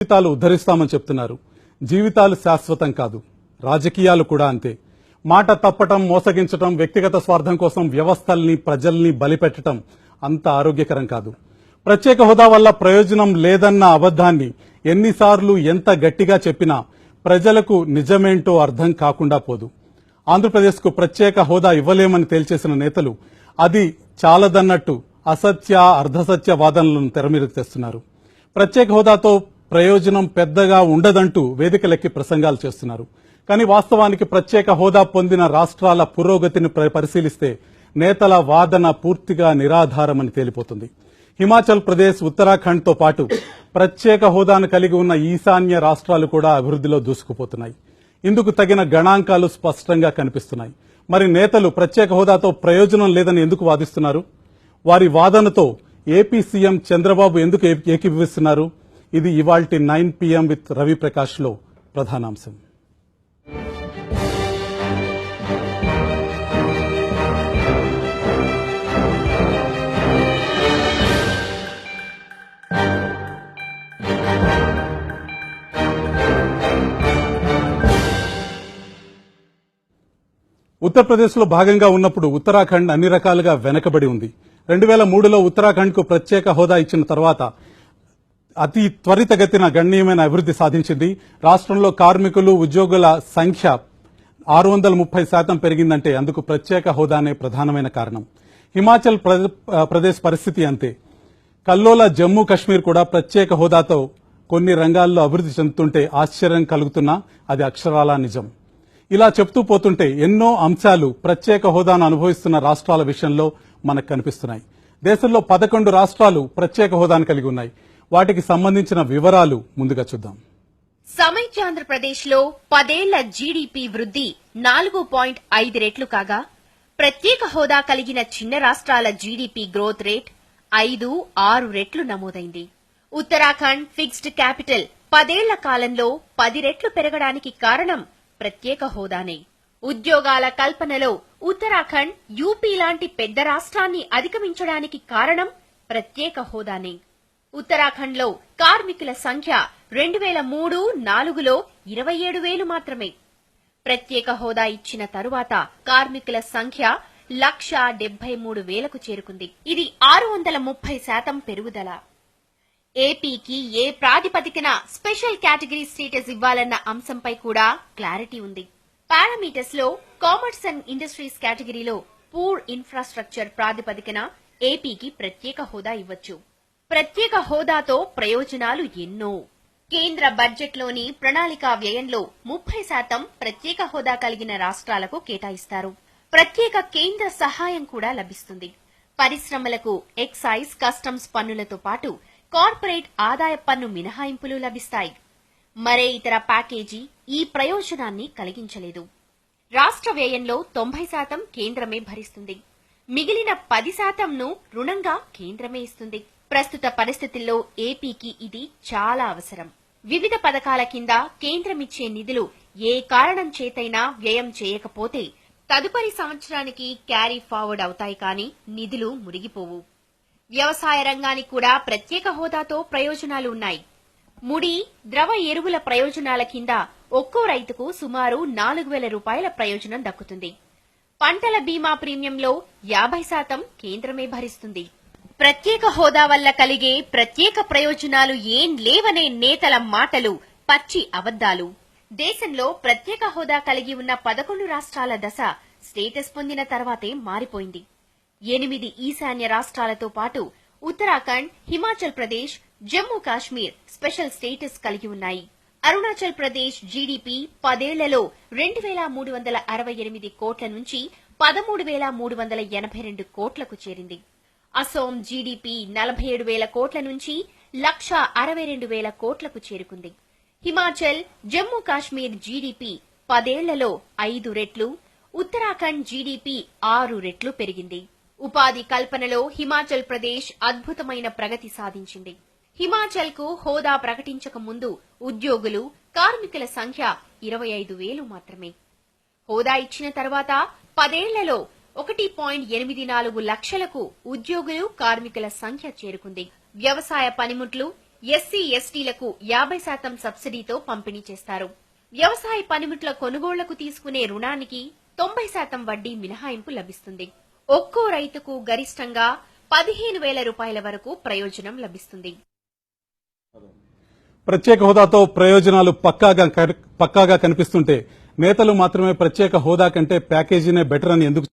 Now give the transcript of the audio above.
జీవితాలు ఉద్ధరిస్తామని చెప్తున్నారు. జీవితాలు శాశ్వతం కాదు, రాజకీయాలు కూడా అంతే. మాట తప్పటం, మోసగించటం, వ్యక్తిగత స్వార్థం కోసం వ్యవస్థల్ని, ప్రజల్ని బలిపెట్టడం అంత ఆరోగ్యకరం కాదు. ప్రత్యేక హోదా వల్ల ప్రయోజనం లేదన్న అబద్ధాన్ని ఎన్నిసార్లు ఎంత గట్టిగా చెప్పినా ప్రజలకు నిజమేంటో అర్థం కాకుండా పోదు. ఆంధ్రప్రదేశ్కు ప్రత్యేక హోదా ఇవ్వలేమని తేల్చేసిన నేతలు అది చాలదన్నట్టు అసత్య, అర్ధసత్య వాదనలను తెరమీదకు తెస్తున్నారు. ప్రత్యేక హోదాతో ప్రయోజనం పెద్దగా ఉండదంటూ వేదికలెక్కి ప్రసంగాలు చేస్తున్నారు. కానీ వాస్తవానికి ప్రత్యేక హోదా పొందిన రాష్ట్రాల పురోగతిని పరిశీలిస్తే నేతల వాదన పూర్తిగా నిరాధారమని తేలిపోతుంది. హిమాచల్ ప్రదేశ్, ఉత్తరాఖండ్తో పాటు ప్రత్యేక హోదాను కలిగి ఉన్న ఈశాన్య రాష్ట్రాలు కూడా అభివృద్ధిలో దూసుకుపోతున్నాయి. ఇందుకు తగిన గణాంకాలు స్పష్టంగా కనిపిస్తున్నాయి. మరి నేతలు ప్రత్యేక హోదాతో ప్రయోజనం లేదని ఎందుకు వాదిస్తున్నారు? వారి వాదనతో ఏపీ సీఎం చంద్రబాబు ఎందుకు ఏకీభవిస్తున్నారు? ఇది ఇవాల్టి 9 PM విత్ రవిప్రకాష్ లో ప్రధానాంశం. ఉత్తరప్రదేశ్ లో భాగంగా ఉన్నప్పుడు ఉత్తరాఖండ్ అన్ని రకాలుగా వెనకబడి ఉంది. 2003లో ఉత్తరాఖండ్ కు ప్రత్యేక హోదా ఇచ్చిన తర్వాత అతి త్వరితగతిన గణనీయమైన అభివృద్ది సాధించింది. రాష్ట్రంలో కార్మికులు, ఉద్యోగుల సంఖ్య 630% పెరిగిందంటే అందుకు ప్రత్యేక హోదానే ప్రధానమైన కారణం. హిమాచల్ ప్రదేశ్ పరిస్థితి అంతే. కల్లోల జమ్మూ కశ్మీర్ కూడా ప్రత్యేక హోదాతో కొన్ని రంగాల్లో అభివృద్ది చెందుతుంటే ఆశ్చర్యం కలుగుతున్నా అది అక్షరాలా నిజం. ఇలా చెప్తూ పోతుంటే ఎన్నో అంశాలు ప్రత్యేక హోదాను అనుభవిస్తున్న రాష్ట్రాల విషయంలో మనకు కనిపిస్తున్నాయి. దేశంలో 11 రాష్ట్రాలు ప్రత్యేక హోదాను కలిగి ఉన్నాయి. వాటికి సంబంధించిన వివరాలు ముందుగా చూద్దాం. సమైక్యాంధ్రప్రదేశ్ లో 10 ఏళ్ల జీడీపీ వృద్ధి 4.5 రెట్లు కాగా, ప్రత్యేక హోదా కలిగిన చిన్న రాష్ట్రాల జీడీపీ గ్రోత్ రేట్ 5-6 రెట్లు నమోదైంది. ఉత్తరాఖండ్ ఫిక్స్డ్ క్యాపిటల్ 10 ఏళ్ల కాలంలో 10 రెట్లు పెరగడానికి కారణం ప్రత్యేక హోదానే. ఉద్యోగాల కల్పనలో ఉత్తరాఖండ్, యూపీ లాంటి పెద్ద రాష్ట్రాన్ని అధిగమించడానికి కారణం ప్రత్యేక హోదానే. ఉత్తరాఖండ్ లో కార్మికుల సంఖ్య 2003-4లో 27,000 మాత్రమే. ప్రత్యేక హోదా ఇచ్చిన తరువాత కార్మికుల సంఖ్య 1,73,000కు చేరుకుంది. ఇది 630% పెరుగుదల. ఏపీకి ఏ ప్రాతిపదికన స్పెషల్ కేటగిరీ స్టేటస్ ఇవ్వాలన్న అంశంపై కూడా క్లారిటీ ఉంది. పారామీటర్స్ లో కామర్స్ అండ్ ఇండస్ట్రీస్ కేటగిరీలో పూర్ ఇన్ఫ్రాస్ట్రక్చర్ ప్రాతిపదికన ఏపీకి ప్రత్యేక హోదా ఇవ్వచ్చు. ప్రత్యేక హోదాతో ప్రయోజనాలు ఎన్నో. కేంద్ర బడ్జెట్లోని ప్రణాళికా వ్యయంలో 30% ప్రత్యేక హోదా కలిగిన రాష్ట్రాలకు కేటాయిస్తారు. ప్రత్యేక కేంద్ర సహాయం కూడా లభిస్తుంది. పరిశ్రమలకు ఎక్సైజ్, కస్టమ్స్ పన్నులతో పాటు కార్పొరేట్ ఆదాయ పన్ను మినహాయింపులు లభిస్తాయి. మరే ఇతర ప్యాకేజీ ఈ ప్రయోజనాన్ని కలిగించలేదు. రాష్ట్ర వ్యయంలో 90% కేంద్రమే భరిస్తుంది. మిగిలిన 10%ను రుణంగా కేంద్రమే ఇస్తుంది. ప్రస్తుత పరిస్థితుల్లో ఏపీకి ఇది చాలా అవసరం. వివిధ పథకాల కింద కేంద్రమిచ్చే నిధులు ఏ కారణం చేతైనా వ్యయం చేయకపోతే తదుపరి సంవత్సరానికి క్యారీ ఫార్వర్డ్ అవుతాయి, కానీ నిధులు మురిగిపోవు. వ్యవసాయ రంగానికి కూడా ప్రత్యేక హోదాతో ప్రయోజనాలు ఉన్నాయి. ముడి, ద్రవ ఎరువుల ప్రయోజనాల కింద ఒక్కో రైతుకు సుమారు 4,000 రూపాయల ప్రయోజనం దక్కుతుంది. పంటల బీమా ప్రీమియంలో 50% కేంద్రమే భరిస్తుంది. ప్రత్యేక హోదా వల్ల కలిగే ప్రత్యేక ప్రయోజనాలు ఏం లేవనే నేతల మాటలు పచ్చి అబద్దాలు. దేశంలో ప్రత్యేక హోదా కలిగి ఉన్న 11 రాష్ట్రాల దశ స్టేటస్ పొందిన తర్వాతే మారిపోయింది. 8 ఈశాన్య రాష్ట్రాలతో పాటు ఉత్తరాఖండ్, హిమాచల్ ప్రదేశ్, జమ్మూ కాశ్మీర్ స్పెషల్ స్టేటస్ కలిగి ఉన్నాయి. అరుణాచల్ ప్రదేశ్ జీడీపీ 10 ఏళ్లలో 2,368 కోట్ల నుంచి 13,382 కోట్లకు చేరింది. అసోం జీడీపీ 47,000 కోట్ల నుంచి 1,62,000 కోట్లకు చేరుకుంది. హిమాచల్, జమ్మూ కాశ్మీర్ జీడీపీ 10 ఏళ్లలో 5 రెట్లు, ఉత్తరాఖండ్ జీడీపీ 6 రెట్లు పెరిగింది. ఉపాధి కల్పనలో హిమాచల్ ప్రదేశ్ అద్భుతమైన ప్రగతి సాధించింది. హిమాచల్ కు హోదా ప్రకటించక ముందు ఉద్యోగులు, కార్మికుల సంఖ్య 25,000 మాత్రమే. హోదా ఇచ్చిన తర్వాత 10 ఏళ్లలో 1.84 లక్షలకు ఉద్యోగులు, కార్మికుల సంఖ్య చేరుకుంది. వ్యవసాయ పనిముట్లు ఎస్సీ ఎస్టీలకు 50% సబ్సిడీతో పంపిణీ చేస్తారు. వ్యవసాయ పనిముట్ల కొనుగోళ్లకు తీసుకునే రుణానికి 90% వడ్డీ మినహాయింపు లభిస్తుంది. ఒక్కో రైతుకు గరిష్టంగా 15,000 రూపాయల వరకు ప్రయోజనం లభిస్తుంది. ప్రత్యేక హోదాతో ప్రయోజనాలు పక్కాగా కనిపిస్తుంటే నేతలు మాత్రమే ప్రత్యేక హోదా కంటే ప్యాకేజీనే బెటర్ అని ఎందుకు